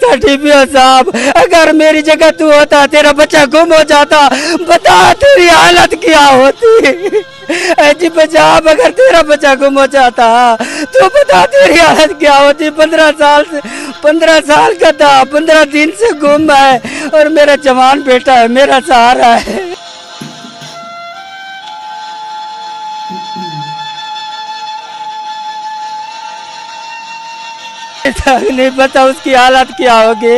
वास्ता डीपीओ साहब, अगर मेरी जगह तू होता, तेरा बच्चा गुम हो जाता, बता तेरी हालत क्या होती। जी पंजाब, अगर तेरा बच्चा गुम हो जाता तो बता तेरी हालत क्या होती। 15 साल का था, 15 दिन से गुम है और मेरा जवान बेटा है, मेरा सहारा है। नहीं पता उसकी हालत क्या होगी,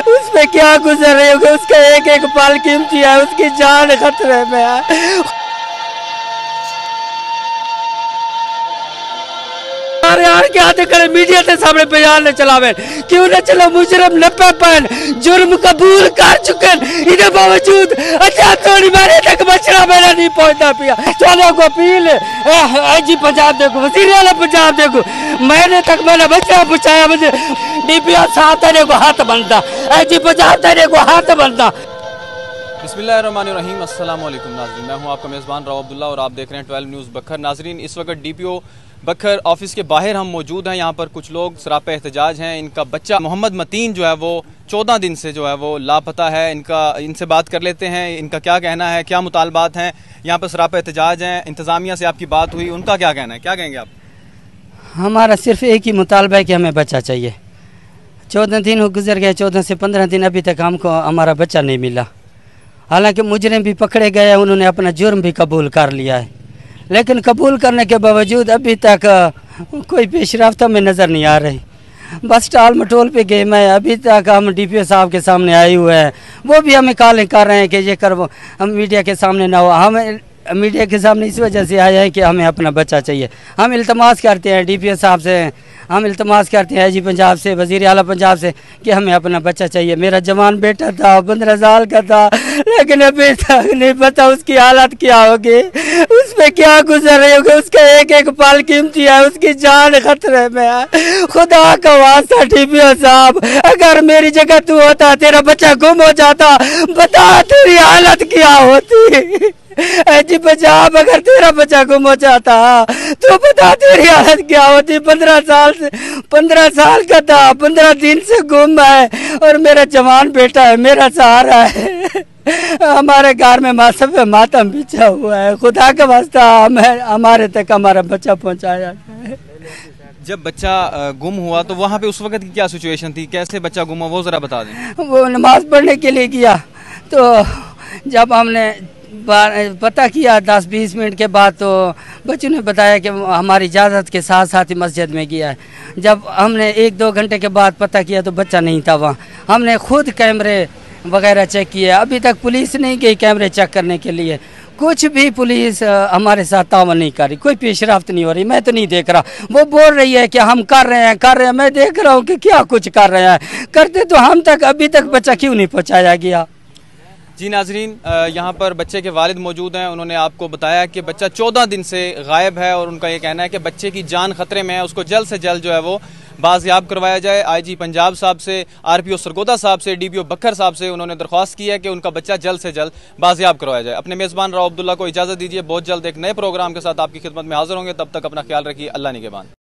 उस पे क्या गुजर रही होगी। उसका एक एक पल कीमती है, उसकी जान खतरे में है। के आते करे मीडिया के सामने बयान न चलावे, क्यों न चलो। मुजरम नपे पैन जुर्म कबूल कर चुके, इधर बावजूद अच्छा थोड़ी मेरे तक बचना मेरा नहीं पहुंचता पिया। चलो को अपील जी पंजाब देखो, वजीर आला पंजाब देखो, मैंने तक मेरा बच्चा बचाया। मुझे डीपीओ साहब तेरे को हाथ बनता, जी पंजाब तेरे को हाथ बनता। बिस्मिल्लाहिर्रहमानिर्रहीम, अस्सलाम वालेकुम नाज़रीन, मैं हूं आपका मेज़बान राव अब्दुल्ला और आप देख रहे हैं 12 न्यूज़ बखर। नाज़रीन, इस वक्त डीपीओ बखर ऑफिस के बाहर हम मौजूद हैं। यहाँ पर कुछ लोग सरापे एहतजाज हैं। इनका बच्चा मोहम्मद मतीन जो है वो 14 दिन से जो है वो लापता है। इनसे बात कर लेते हैं, इनका क्या कहना है, क्या मुतालबात हैं। यहाँ पर सरापे एहतजाज हैं। इंतज़ामिया से आपकी बात हुई, उनका क्या कहना है, क्या कहेंगे आप? हमारा सिर्फ एक ही मुतालबा है कि हमें बच्चा चाहिए। 14 दिन गुजर गए, 14 से 15 दिन अभी तक हमको हमारा बच्चा नहीं मिला। हालांकि मुजरिम भी पकड़े गए, उन्होंने अपना जुर्म भी कबूल कर लिया है, लेकिन कबूल करने के बावजूद अभी तक कोई पेशरफ्त में नज़र नहीं आ रही। बस टाल मटोल पे गए मैं, अभी तक हम डीपीओ साहब के सामने आए हुए हैं, वो भी हमें कॉलें कर रहे हैं कि ये कर, वो हम मीडिया के सामने ना हो। हम मीडिया के सामने इस वजह से आए हैं कि हमें अपना बच्चा चाहिए। हम इल्तमास करते हैं डीपीओ साहब से, हम इल्तमास करते हैं जी पंजाब से, वज़ीर आला पंजाब से कि हमें अपना बच्चा चाहिए। मेरा जवान बेटा था, 15 साल का था, लेकिन अभी तक नहीं पता उसकी हालत क्या होगी, उस पर क्या गुजर रही होगी। उसका एक एक पल कीमती है, उसकी जान खतरे में है। खुदा का वास्ता डीपीओ साहब, अगर मेरी जगह तू होता, तेरा बच्चा गुम हो जाता, बता तेरी हालत क्या होती। जी पंजाब, अगर तेरा बच्चा गुम हो जाता तो बता तेरी हालत क्या होती। 15 साल का था, 15 दिन से गुम है और मेरा जवान बेटा है, मेरा सहारा है। हमारे घर में मातम बिछा हुआ है। खुदा का वास्ता हमारे तक हमारा बच्चा पहुंचाया। जब बच्चा गुम हुआ तो वहाँ पे उस वक्त की क्या सिचुएशन थी, कैसे बच्चा गुम हुआ, वो ज़रा बता दें। वो नमाज पढ़ने के लिए गया, तो जब हमने पता किया 10-20 मिनट के बाद, तो बच्चों ने बताया कि हमारी इजाज़त के साथ साथ ही मस्जिद में गया है। जब हमने 1-2 घंटे के बाद पता किया तो बच्चा नहीं था वहाँ। हमने खुद कैमरे वगैरह चेक किए, अभी तक पुलिस नहीं गई कैमरे चेक करने के लिए। कुछ भी पुलिस हमारे साथ तावन नहीं कर रही, कोई पेशरफ्त नहीं हो रही। मैं तो नहीं देख रहा, वो बोल रही है कि हम कर रहे हैं, मैं देख रहा हूँ कि क्या कुछ कर रहे हैं। करते तो हम तक अभी तक बच्चा क्यों नहीं पहुँचाया गया। जी नाजरीन, यहाँ पर बच्चे के वालिद मौजूद हैं। उन्होंने आपको बताया कि बच्चा 14 दिन से गायब है और उनका ये कहना है कि बच्चे की जान खतरे में है, उसको जल्द से जल्द जो है वो बाजियाब करवाया जाए। आईजी पंजाब साहब से, आरपीओ सरगोदा साहब से, डीपीओ बखर साहब से उन्होंने दरख्वास्त की है कि उनका बच्चा जल्द से जल्द बाजियाब करवाया जाए। अपने मेज़बान राव अब्दुल्ला को इजाज़त दीजिए। बहुत जल्द एक नए प्रोग्राम के साथ आपकी खिदमत में हाजिर होंगे। तब तक अपना ख्याल रखिए। अल्लाह निगहबान।